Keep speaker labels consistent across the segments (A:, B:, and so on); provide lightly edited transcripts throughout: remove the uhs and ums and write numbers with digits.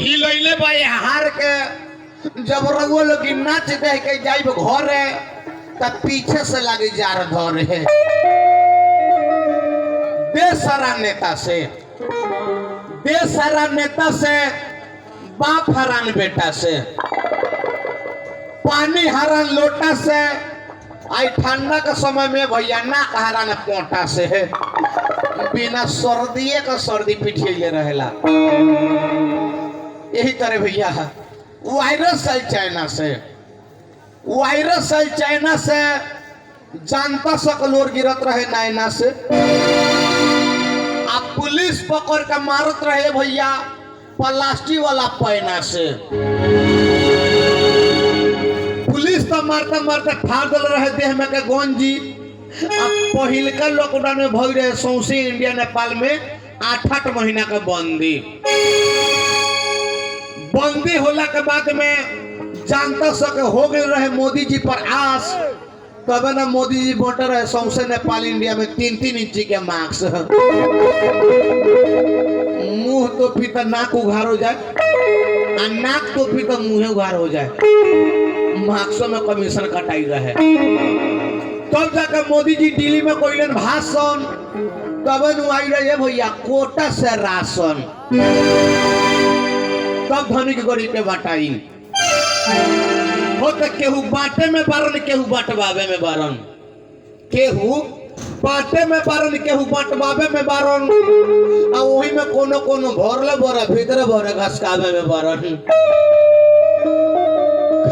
A: हिलैले भाई हार के जब रघुआ लोग नाच दे के जाइब घरे तब पीछे से लगे जा रहे है बेसरा नेता से बाप हरान बेटा से पानी हरान लोटा से आई ठंडा के समय में भैया नाक हरान पोटा से बिना सर्दिये का सर्दी पिटिए रहेला। यही तरह भैया वायरस है चाइना से जानता सकलोर गिरत रहे नैना से अब पुलिस पकड़ के मारत रहे भैया प्लास्टिक वाला पैना से। पुलिस तो मारते मारते फाड़ दल रहे देह में के गंजी। अब पहिलका लॉकडाउन में भई रहे सौंसे इंडिया नेपाल में 8 महीना का बंदी होला के बाद में जानता सके हो गए रहे मोदी जी पर आस तब ना मोदी जी वोटर रहे सौंसे नेपाल इंडिया में 3-3 इंची के मार्क्स मुंह तो पीता नाक उघार हो जाए और नाक तो पीता मुंह उघार हो जाए मार्क्सों में कमीशन कटाई रहे। तब जाकर मोदी जी दिल्ली में कोई भाषण तब आई रहे भैया कोटा से राशन तब धनी के गरीब के बाटाई हो तो केहू बाटे में बारन केहू बांटवावे में बारन केहू बाटे में बारन केहू बांटवावे में बारन आ वही में कोनो कोनो भरले बोरा भीतर बोरा घसकावे में बारन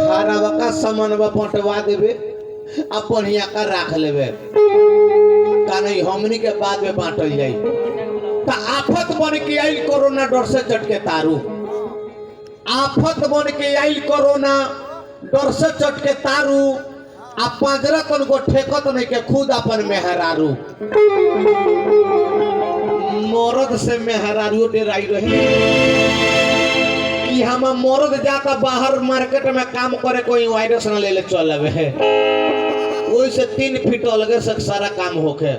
A: खाना का सामान बंटवा देवे अब बढ़िया का राख लेवे का नहीं हमनी के बाद में बांटल जाई तो आफत बन के आई कोरोना डर से चटके तारू आफत बन के आई कोरोना डर से चटके तारू आ पांजरा तन को ठेकत नहीं के खुद अपन मेहरारू मरद से मेहरारू डेराई रही कि हम मरद जाता बाहर मार्केट में काम करे कोई वायरस न ले चल है वही से 3 फीट अलगे से सारा काम होके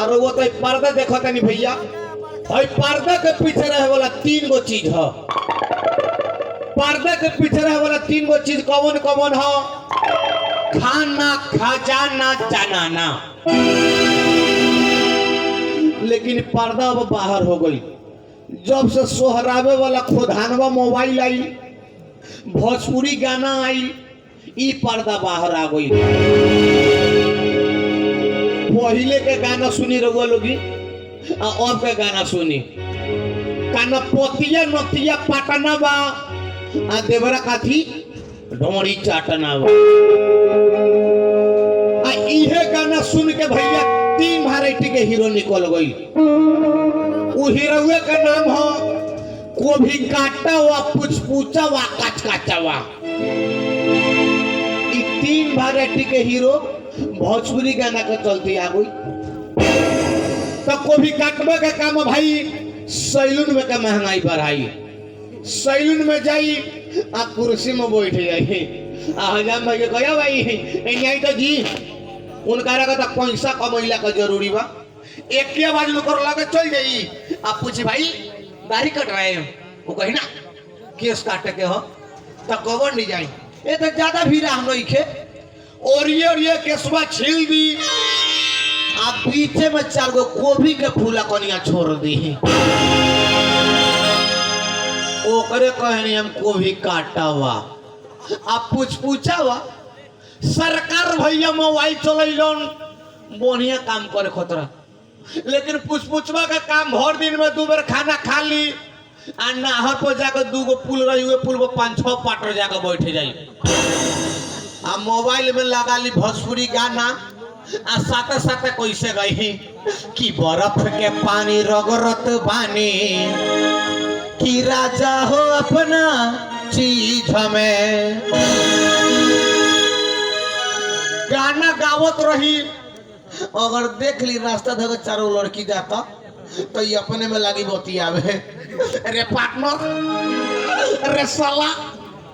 A: और वो तो पर्दा देखो तनी भैया और पर्दा के पीछे रहे वाला 3 गो चीज है। पर्दा के पीछे रहे वाला 3 गो चीज कौन कौन है? खाना खजाना जनाना। लेकिन पर्दा अब बाहर हो गई जब से सोहरावे वाला खोधानवा मोबाइल आई भोजपुरी गाना आई ई पर्दा बाहर आ गई। पहले के गाना सुनी रहुआ लोगी अब के गाना सुनी काना पोतिया नतिया पाटना बा आ देवरा काथी ढोरी चाटना बा आ इहे गाना सुन के भैया 3 वैरायटी के हीरो निकल गई। वो हीरोए का नाम हो कोभी काटा वा पुचपुचा वा काचकाचा वा। 3 वैरायटी के हीरो भोजपुरी गाना के चलती आ गई। तो कोभी काटबे का काम भाई सैलून में का महंगाई बढ़ाई सैलून में जाई आ कुर्सी में बैठ जाई आ हजाम भाई कहा भाई यही तो जी उनका तो पैसा कमैला का जरूरी बा एक के आवाज में कर लगे चल जाई आप पूछे भाई दाढ़ी कट रहे हैं वो कही ना केस काटे के हो तो कवर नहीं जाए ये तो ज्यादा भीड़ हम लोग खे और ये केसवा छील दी आप पीछे में 4 गो गोभी के फूला कनिया छोड़ दी ओकरे कहनी हम गोभी काटा हुआ आप पूछा हुआ सरकार भैया मोबाइल चलन बढ़िया काम करे खतरा लेकिन पूछवा का काम भर दिन में 2 बार खाना खा ली आ नहर पर जाकर 2 गो पुल रही हुए पुल पर 5-6 पाटर जाकर बैठ जाई आ मोबाइल में लगा ली भोजपुरी गाना आ साथे साथे कैसे गई कि बर्फ के पानी रगरत बानी कि राजा हो अपना चीज में गाना गावत रही। अगर देख ली रास्ता धर 4 लड़की जाता तो ये अपने में लगी बोती आवे अरे पार्टनर अरे साला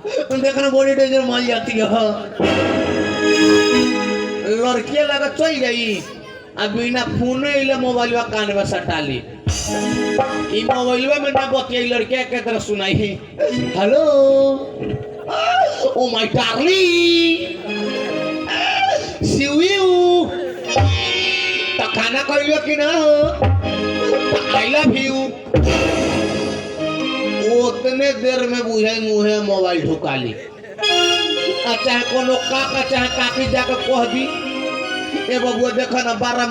A: देखना बॉडी डेंजर मान जाती है लड़कियां लगा चल गई अब बिना फोन मोबाइल कान में सटा ली ई मोबाइलवा में ना बतियाई लड़के के तरह सुनाई है हेलो ओ माय डार्लिंग सिवियू तो खाना खइलो कि ना हो आई लव यू उतने देर में बुझे मुहे मोबाइल ढुका ली चाहे कोनो काका चाहे काकी जाकर कह दी ए बबुआ देखो ना 12